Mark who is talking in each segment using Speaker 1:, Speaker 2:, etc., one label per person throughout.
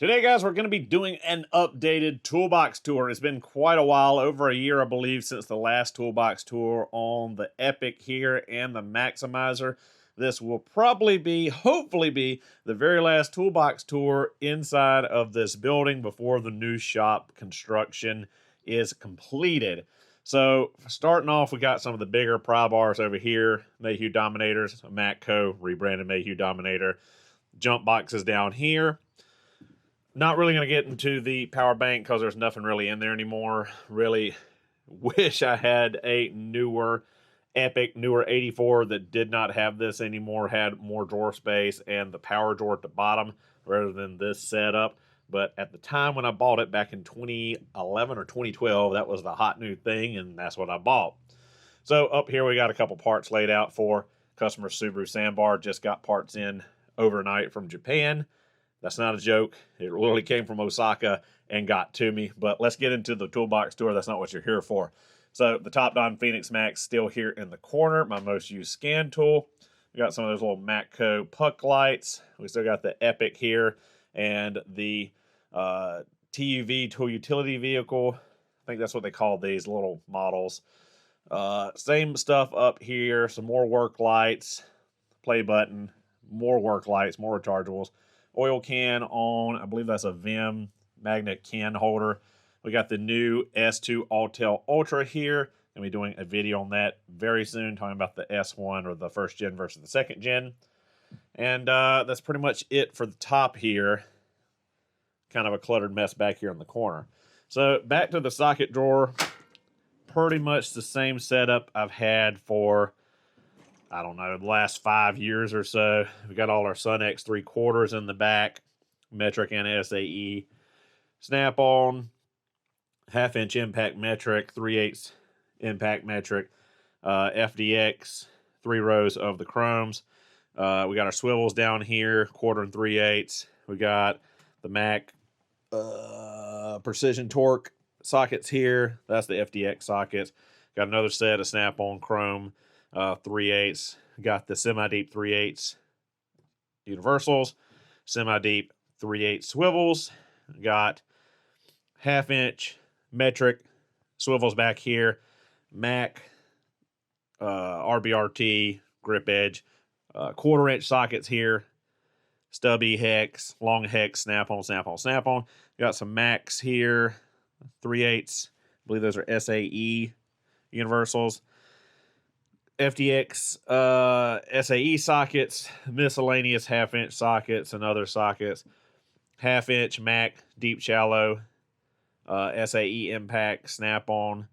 Speaker 1: Today, guys, we're going to be doing an updated Toolbox tour. It's been quite a while, over a year, I believe, since the last Toolbox tour on the EPIQ here and the MACSIMIZER. This will probably be, hopefully be, the very last Toolbox tour inside of this building before the new shop construction is completed. So, starting off, we got some of the bigger pry bars over here. Mayhew Dominators, a Matco, rebranded Mayhew Dominator. Jump boxes down here. Not really going to get into the power bank because there's nothing really in there anymore. Really wish I had a newer EPIQ, newer 84 that did not have this anymore, had more drawer space and the power drawer at the bottom rather than this setup. But at the time when I bought it back in 2011 or 2012, that was the hot new thing, and that's what I bought. So up here we got a couple parts laid out for customer Subaru sandbar. Just got parts in overnight from Japan. That's not a joke. It literally came from Osaka and got to me. But let's get into the Toolbox tour. That's not what you're here for. So the Top Don Phoenix Max still here in the corner. My most used scan tool. We got some of those little Matco puck lights. We still got the EPIQ here and the TUV, tool utility vehicle. I think that's what they call these little models. Same stuff up here. Some more work lights. Play button. More work lights. More rechargeables. Oil can on, I believe that's a Vim magnet can holder. We got the new S2 Autel Ultra here. Gonna be doing a video on that very soon, talking about the S1 or the first gen versus the second gen. And that's pretty much it for the top here. Kind of a cluttered mess back here in the corner. So back to the socket drawer. Pretty much the same setup I've had for, I don't know, the last 5 years or so. We got all our Sun X 3/4 in the back, metric and SAE. Snap-on, 1/2-inch impact metric, 3/8 impact metric, FDX, 3 rows of the chromes. We got our swivels down here, 1/4 and 3/8. We got the Mac precision torque sockets here. That's the FDX sockets. Got another set of snap-on chrome 3/8. Got the semi-deep 3/8 universals, semi-deep 3/8 swivels. Got 1/2-inch metric swivels back here. Mac RBRT grip edge, 1/4-inch sockets here. Stubby hex, long hex, snap-on, snap-on, snap-on. Got some Macs here, 3/8. I believe those are SAE universals. FDX SAE sockets, miscellaneous 1/2-inch sockets and other sockets. 1/2-inch Mac deep shallow, SAE impact snap-on,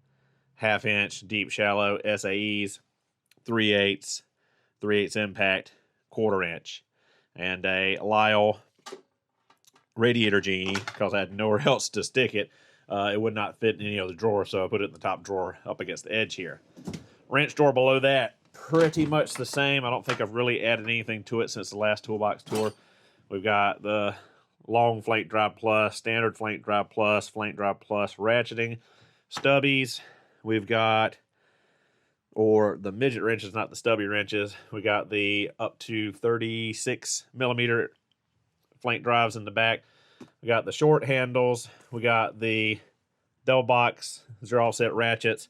Speaker 1: 1/2-inch deep shallow SAEs, 3/8, 3/8 impact, 1/4-inch, and a Lyle radiator genie because I had nowhere else to stick it. It would not fit in any other drawer, so I put it in the top drawer up against the edge here. Wrench drawer below that, pretty much the same. I don't think I've really added anything to it since the last Toolbox tour. We've got the long flank drive plus, standard flank drive plus, ratcheting, stubbies. We've got, or the midget wrenches, not the stubby wrenches. We got the up to 36 millimeter flank drives in the back. We got the short handles. We got the double box, 0 offset ratchets.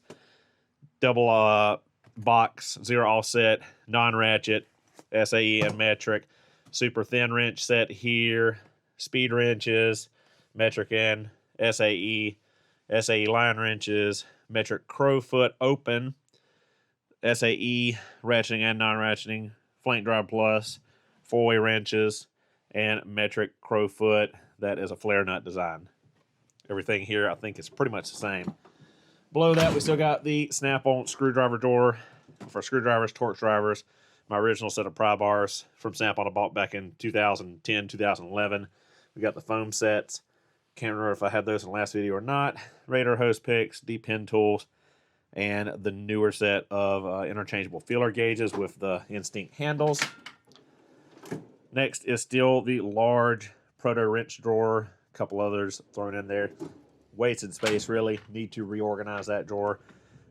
Speaker 1: Double box, 0 offset, non-ratchet, SAE and metric, super thin wrench set here, speed wrenches, metric and SAE, SAE line wrenches, metric crowfoot open, SAE ratcheting and non-ratcheting, flank drive plus, 4-way wrenches, and metric crowfoot. That is a flare nut design. Everything here I think is pretty much the same. Below that, we still got the snap-on screwdriver door for screwdrivers, torque drivers. My original set of pry bars from Snap-on I bought back in 2010, 2011. We got the foam sets. Can't remember if I had those in the last video or not. Radar hose picks, deep pin tools, and the newer set of interchangeable feeler gauges with the Instinct handles. Next is still the large proto wrench drawer. A couple others thrown in there. Wasted space, really. Need to reorganize that drawer.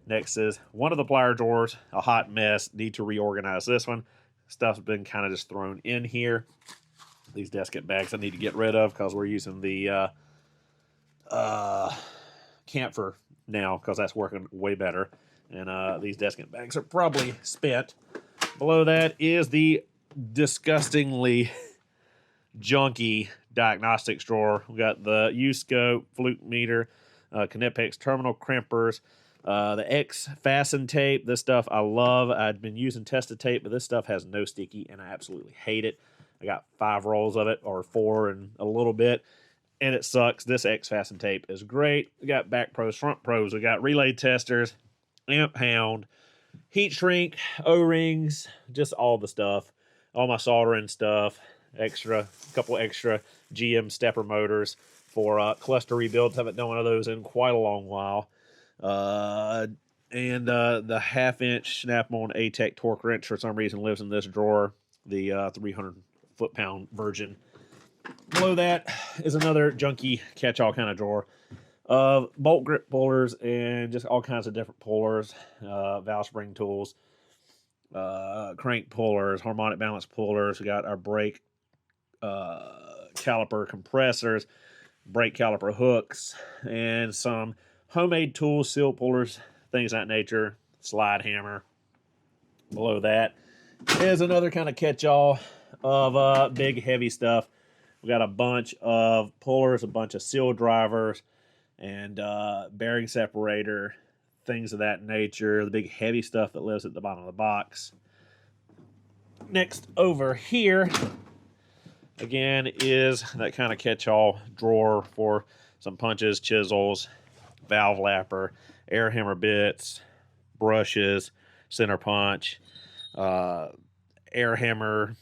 Speaker 1: Next is one of the plier drawers, a hot mess. Need to reorganize this one. Stuff's been kind of just thrown in here. These desiccant bags I need to get rid of because we're using the camphor now because that's working way better. And these desiccant bags are probably spent. Below that is the disgustingly junky diagnostics drawer. We got the U-scope, flute meter, Knipex terminal crimpers, the X fasten tape. This stuff I love. I'd been using tested tape, but this stuff has no sticky, and I absolutely hate it. I got 5 rolls of it, or 4 and a little bit, and it sucks. This X fasten tape is great. We got back pros, front pros. We got relay testers, amp hound, heat shrink, O-rings, just all the stuff. All my soldering stuff. A couple extra GM stepper motors for cluster rebuilds. Haven't done one of those in quite a long while. And the 1/2-inch Snap-on ATEC torque wrench for some reason lives in this drawer. The 300 foot-pound version. Below that is another junky catch-all kind of drawer of bolt grip pullers and just all kinds of different pullers, valve spring tools, crank pullers, harmonic balance pullers. We got our brake caliper compressors, brake caliper hooks, and some homemade tools, seal pullers, things of that nature, slide hammer. Below that is another kind of catch-all of big, heavy stuff. We got a bunch of pullers, a bunch of seal drivers, and bearing separator, things of that nature. The big, heavy stuff that lives at the bottom of the box. Next over here, again, is that kind of catch-all drawer for some punches, chisels, valve lapper, air hammer bits, brushes, center punch, air hammer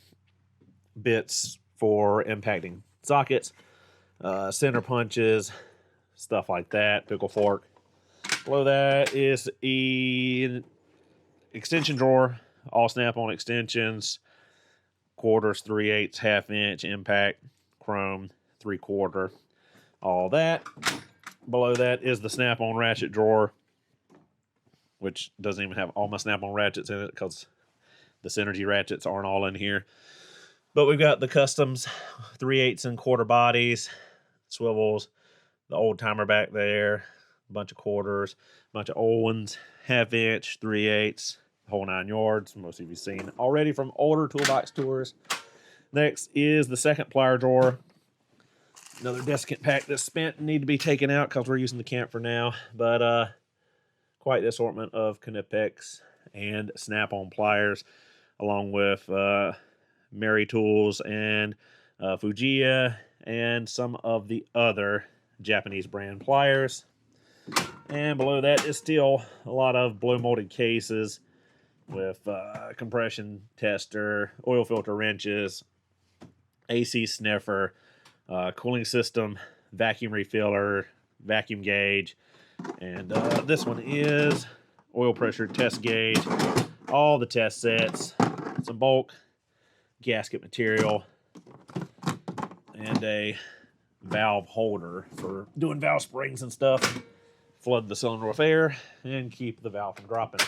Speaker 1: bits for impacting sockets, center punches, stuff like that, pickle fork. Below that is an extension drawer, all Snap-on extensions, quarters, 3/8, 1/2-inch, impact, chrome, 3/4, all that. Below that is the Snap-on ratchet drawer, which doesn't even have all my Snap-on ratchets in it because the Synergy ratchets aren't all in here. But we've got the customs 3/8 and quarter bodies, swivels, the old timer back there, a bunch of quarters, a bunch of old ones, 1/2-inch, 3/8, whole 9 yards. Most of you've seen already from older Toolbox tours. Next is the second plier drawer. Another desiccant pack that's spent and need to be taken out because we're using the camphor now. But quite the assortment of Knipex and Snap-on pliers, along with Mary Tools and Fujiya and some of the other Japanese brand pliers. And below that is still a lot of blow molded cases with compression tester, oil filter wrenches, AC sniffer, cooling system, vacuum refiller, vacuum gauge, and this one is oil pressure test gauge, all the test sets, some bulk gasket material, and a valve holder for doing valve springs and stuff. Flood the cylinder with air and keep the valve from dropping.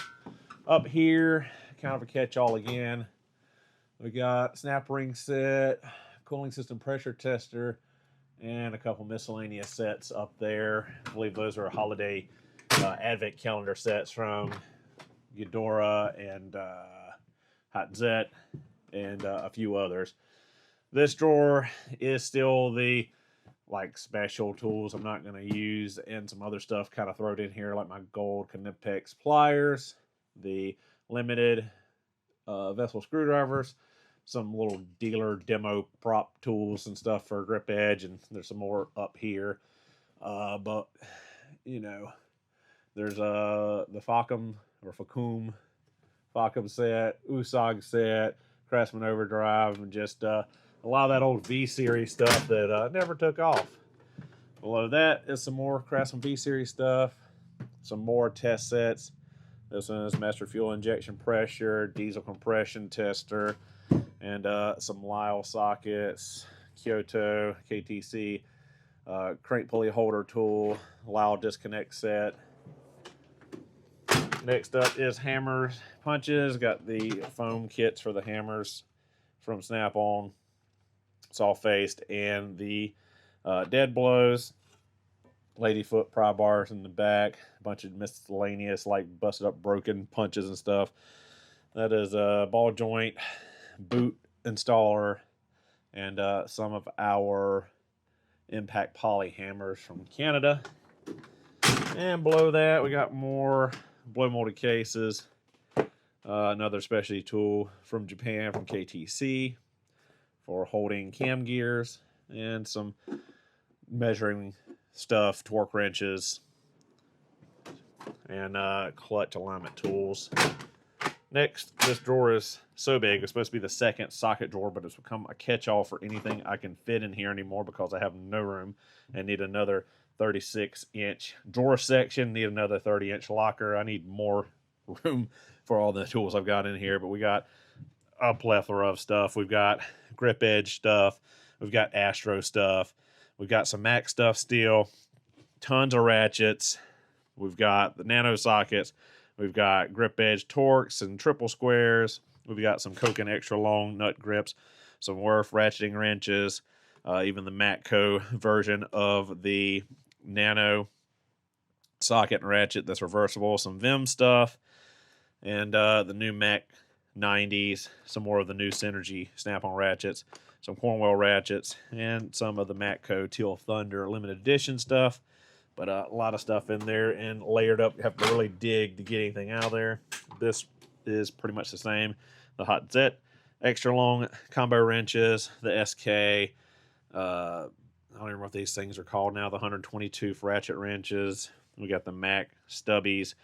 Speaker 1: Up here, kind of a catch-all again. We got snap ring set, cooling system pressure tester, and a couple miscellaneous sets up there. I believe those are holiday advent calendar sets from Eudora and Hot Zet and a few others. This drawer is still the special tools I'm not going to use, and some other stuff kind of thrown in here, like my gold Knipex pliers, the limited vessel screwdrivers, some little dealer demo prop tools and stuff for grip edge, and there's some more up here. But you know, there's the Facom or Facom set, Usag set, Craftsman Overdrive, and just a lot of that old V-Series stuff that never took off. Below that is some more Craftsman V-Series stuff, some more test sets. This one is master fuel injection pressure, diesel compression tester, and some Lyle sockets, Kyoto, KTC, crank pulley holder tool, Lyle disconnect set. Next up is hammers, punches. Got the foam kits for the hammers from Snap-on. saw faced, and the dead blows, lady foot pry bars in the back, a bunch of miscellaneous like busted up broken punches and stuff. That is a ball joint, boot installer, and some of our impact poly hammers from Canada. And below that we got more blow molded cases, another specialty tool from Japan from KTC for holding cam gears, and some measuring stuff, torque wrenches, and clutch alignment tools. Next, this drawer is so big. It's supposed to be the second socket drawer, but it's become a catch-all for anything I can fit in here anymore because I have no room and need another 36-inch drawer section, need another 30-inch locker. I need more room for all the tools I've got in here, but we got a plethora of stuff. We've got grip edge stuff. We've got Astro stuff. We've got some Mac stuff still. Tons of ratchets. We've got the nano sockets. We've got grip edge Torx and triple squares. We've got some Koken extra long nut grips, some Werf ratcheting wrenches, even the Matco version of the nano socket and ratchet that's reversible, some Vim stuff, and the new Mac 90s, some more of the new Synergy snap-on ratchets, some Cornwell ratchets, and some of the Matco Teal Thunder limited edition stuff. But a lot of stuff in there and layered up. You have to really dig to get anything out of there. This is pretty much the same. The Hot Zet extra long combo wrenches, the SK, I don't even know what these things are called now, the 122 ratchet wrenches. We got the Mac stubbies,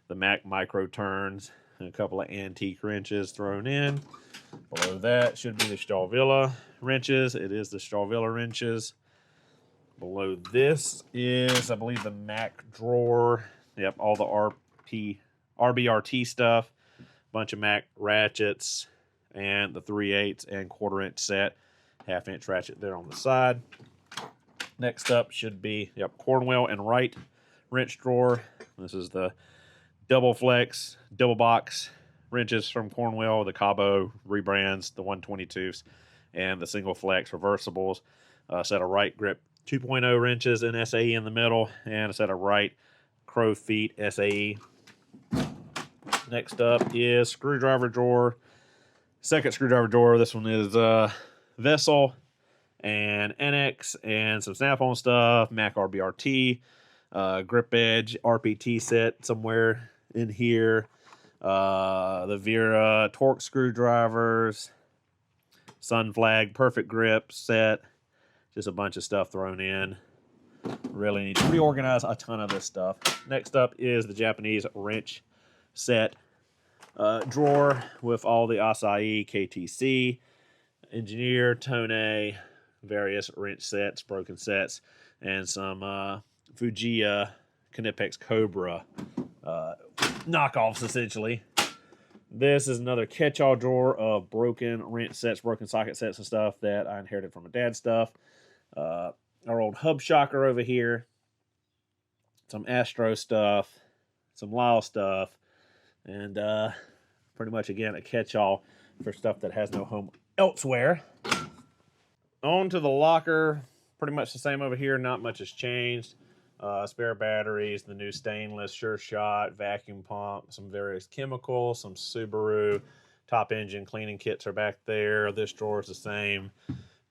Speaker 1: the Mac micro turns, and a couple of antique wrenches thrown in. Below that should be the Stravilla wrenches. It is the Stravilla wrenches. Below this is, I believe, the Mac drawer. Yep, all the RBRT stuff. Bunch of Mac ratchets and the 3/8 and 1/4 inch set. 1/2 inch ratchet there on the side. Next up should be, yep, Cornwell and Wright wrench drawer. This is the double flex, double box wrenches from Cornwell. The Cabo rebrands, the 122s, and the single flex reversibles. A set of Wright grip 2.0 wrenches in SAE in the middle, and a set of Wright Crow Feet SAE. Next up is screwdriver drawer. Second screwdriver drawer. This one is Vessel and NX and some snap-on stuff, Mac RBRT, grip edge RPT set somewhere in here, the Vera Torx screwdrivers, Sun Flag Perfect Grip set. Just a bunch of stuff thrown in. Really need to reorganize a ton of this stuff. Next up is the Japanese wrench set drawer with all the Asahi, KTC, Engineer, Tone, various wrench sets, broken sets, and some Fujiya Knipex Cobra knockoffs, essentially. This is another catch-all drawer of broken wrench sets, broken socket sets, and stuff that I inherited from my dad's stuff. Our old hub shocker over here, some Astro stuff, some Lyle stuff, and pretty much, again, a catch-all for stuff that has no home elsewhere. On to the locker, pretty much the same over here, not much has changed. Spare batteries, the new stainless Sure Shot, vacuum pump, some various chemicals, some Subaru top engine cleaning kits are back there. This drawer is the same.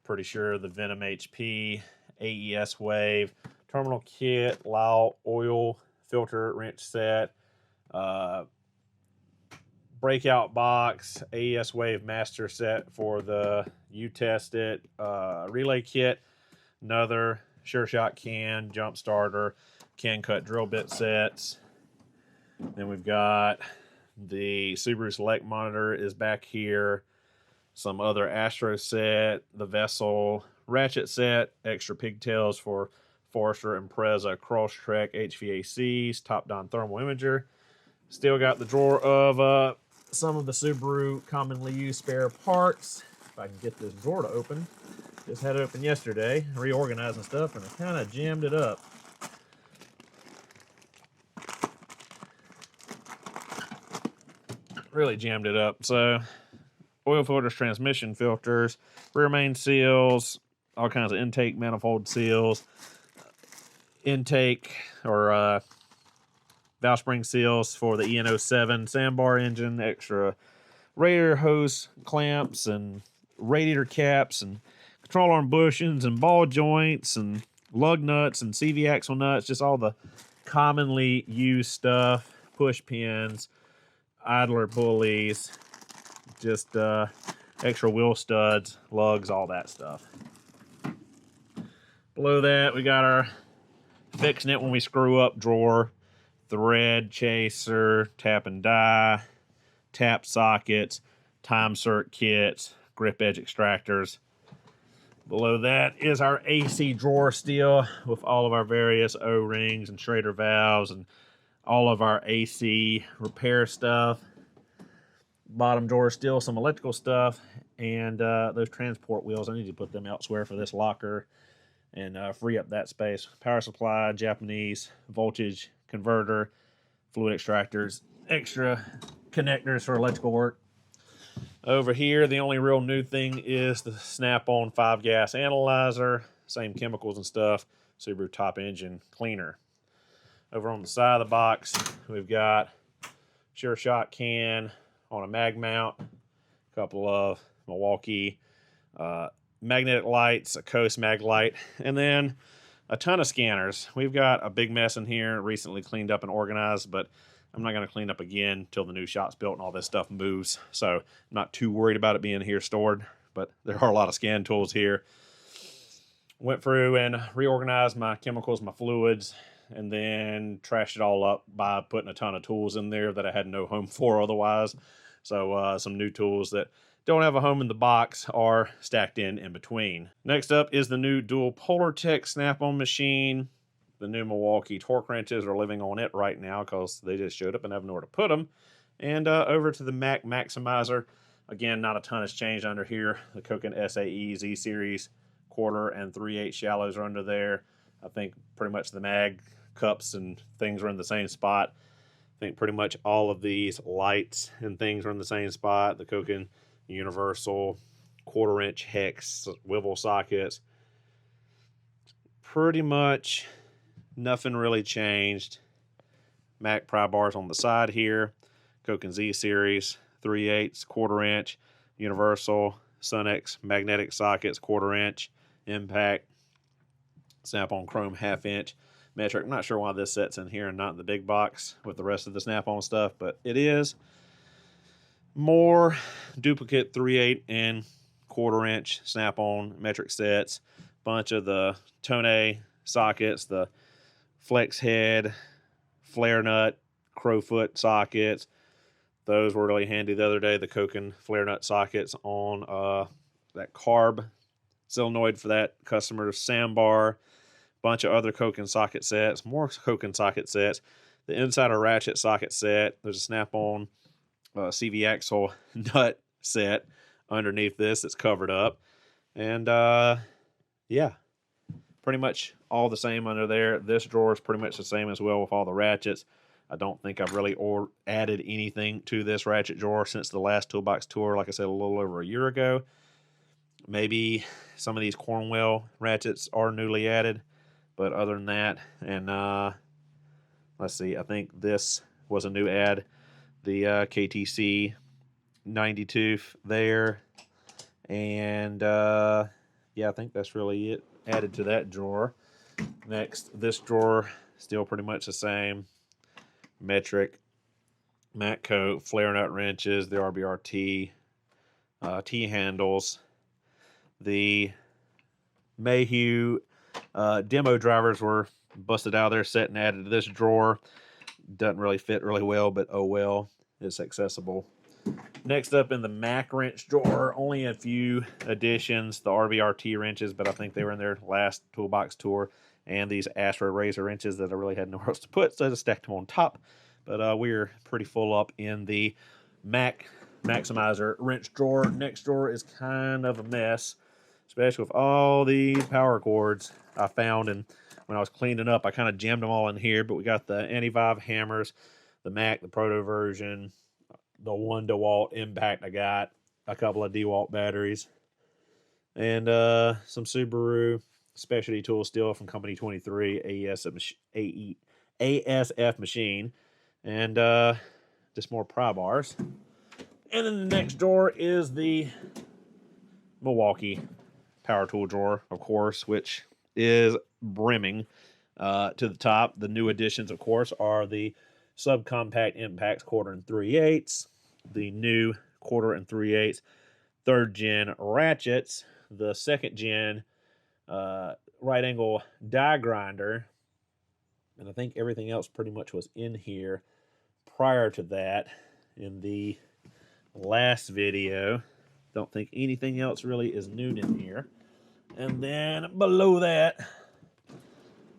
Speaker 1: Pretty sure the Venom HP, AES Wave, terminal kit, Lyle oil filter wrench set, breakout box, AES Wave master set for the You Test It relay kit, another Sure Shot can, jump starter, can cut drill bit sets. Then we've got the Subaru Select monitor is back here. Some other Astro set, the Vessel ratchet set, extra pigtails for Forester Impreza Crosstrek HVACs, Top Down thermal imager. Still got the drawer of some of the Subaru commonly used spare parts. If I can get this drawer to open. Just had it open yesterday, reorganizing stuff, and I kind of jammed it up. Really jammed it up. So oil filters, transmission filters, rear main seals, all kinds of intake manifold seals, intake or valve spring seals for the EN07 sandbar engine, extra radiator hose clamps and radiator caps and control arm bushings and ball joints and lug nuts and CV axle nuts, just all the commonly used stuff, push pins, idler pulleys, just extra wheel studs, lugs, all that stuff. Below that, we got our fixing it when we screw up drawer, thread chaser, tap and die, tap sockets, time cert kits, grip edge extractors. Below that is our AC drawer still with all of our various O-rings and Schrader valves and all of our AC repair stuff. Bottom drawer still some electrical stuff, and those transport wheels, I need to put them elsewhere for this locker and free up that space. Power supply, Japanese voltage converter, fluid extractors, extra connectors for electrical work. Over here, the only real new thing is the snap-on 5-gas analyzer, same chemicals and stuff, Subaru top engine cleaner. Over on the side of the box, we've got Sure Shot can on a mag mount, a couple of Milwaukee magnetic lights, a Coast mag light, and then a ton of scanners. We've got a big mess in here, recently cleaned up and organized, but I'm not going to clean up again until the new shop's built and all this stuff moves. So I'm not too worried about it being here stored, but there are a lot of scan tools here. Went through and reorganized my chemicals, my fluids, and then trashed it all up by putting a ton of tools in there that I had no home for otherwise. So some new tools that don't have a home in the box are stacked in between. Next up is the new dual Polartec snap-on machine. The new Milwaukee torque wrenches are living on it right now because they just showed up and have nowhere to put them. And over to the MACSIMIZER. Again, not a ton has changed under here. The Koken SAE Z-Series 1/4 and 3/8 shallows are under there. I think pretty much the mag cups and things are in the same spot. I think pretty much all of these lights and things are in the same spot. The Koken Universal 1/4 inch hex swivel sockets. Pretty much nothing really changed. Mac pry bars on the side here. Koken Z-Series 3/8 1/4 inch Universal Sunex magnetic sockets 1/4 inch impact. Snap-on chrome 1/2 inch metric. I'm not sure why this sets in here and not in the big box with the rest of the snap-on stuff, but it is. More duplicate 3/8 and 1/4 inch snap-on metric sets. Bunch of the Tone sockets, the flex head, flare nut, crowfoot sockets. Those were really handy the other day. The Koken flare nut sockets on that carb solenoid for that customer's sandbar. Bunch of other Koken socket sets, more Koken socket sets. The insider ratchet socket set. There's a snap-on CV axle nut set underneath this that's covered up. And yeah, pretty much all the same under there. This drawer is pretty much the same as well with all the ratchets. I don't think I've really added anything to this ratchet drawer since the last Toolbox tour, like I said, a little over a year ago. Maybe some of these Cornwell ratchets are newly added, but other than that, and let's see, I think this was a new add. The KTC 92 there, and yeah, I think that's really it added to that drawer. Next, this drawer, still pretty much the same. Metric, Matco, flare nut wrenches, the RBRT, T-handles. The Mayhew demo drivers were busted out of there, set and added to this drawer. Doesn't really fit really well, but oh well, it's accessible. Next up in the Mac wrench drawer, only a few additions. The RBRT wrenches, but I think they were in their last Toolbox tour. And these Astro Razor wrenches that I really had nowhere else to put, so I just stacked them on top. But we're pretty full up in the MACSIMIZER wrench drawer. Next drawer is kind of a mess, especially with all these power cords I found. And when I was cleaning up, I kind of jammed them all in here. But we got the anti-vibe hammers, the Mac, the Proto version, the 1 DeWalt impact I got, a couple of DeWalt batteries, and some Subaru specialty tools still from Company 23 ASF machine, and just more pry bars. And then the next drawer is the Milwaukee power tool drawer, of course, which is brimming to the top. The new additions, of course, are the subcompact impacts 1/4 3/8, the new 1/4 3/8 3rd gen ratchets, the 2nd gen right angle die grinder, and I think everything else pretty much was in here prior to that in the last video. Don't think anything else really is new in here. And then below that,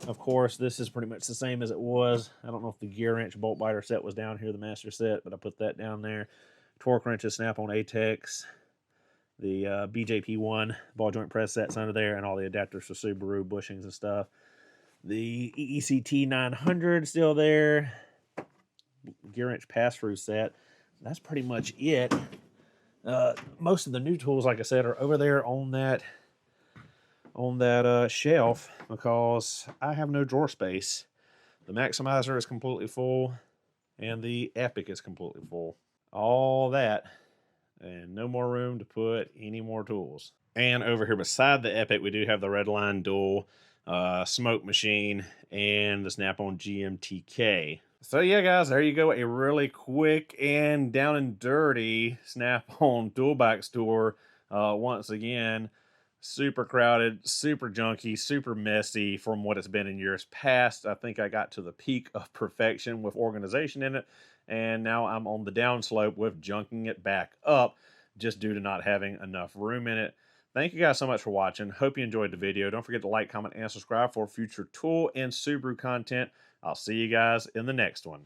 Speaker 1: of course, this is pretty much the same as it was. I don't know if the gear wrench bolt biter set was down here, the master set, but I put that down there. Torque wrenches, Snap-on ATEX, the BJP1 ball joint press sets under there, and all the adapters for Subaru bushings and stuff. The EECT 900 still there. Gear wrench pass-through set. That's pretty much it. Most of the new tools, like I said, are over there on that shelf because I have no drawer space. The MACSIMIZER is completely full, and the EPIQ is completely full. All that, and no more room to put any more tools. And over here beside the EPIQ, we do have the Redline Dual smoke machine and the Snap-on GMTK. So yeah, guys, there you go. A really quick and down and dirty Snap-on Toolbox tour. Once again, super crowded, super junky, super messy from what it's been in years past. I think I got to the peak of perfection with organization in it, and now I'm on the downslope with junking it back up just due to not having enough room in it. Thank you guys so much for watching. Hope you enjoyed the video. Don't forget to like, comment, and subscribe for future tool and Subaru content. I'll see you guys in the next one.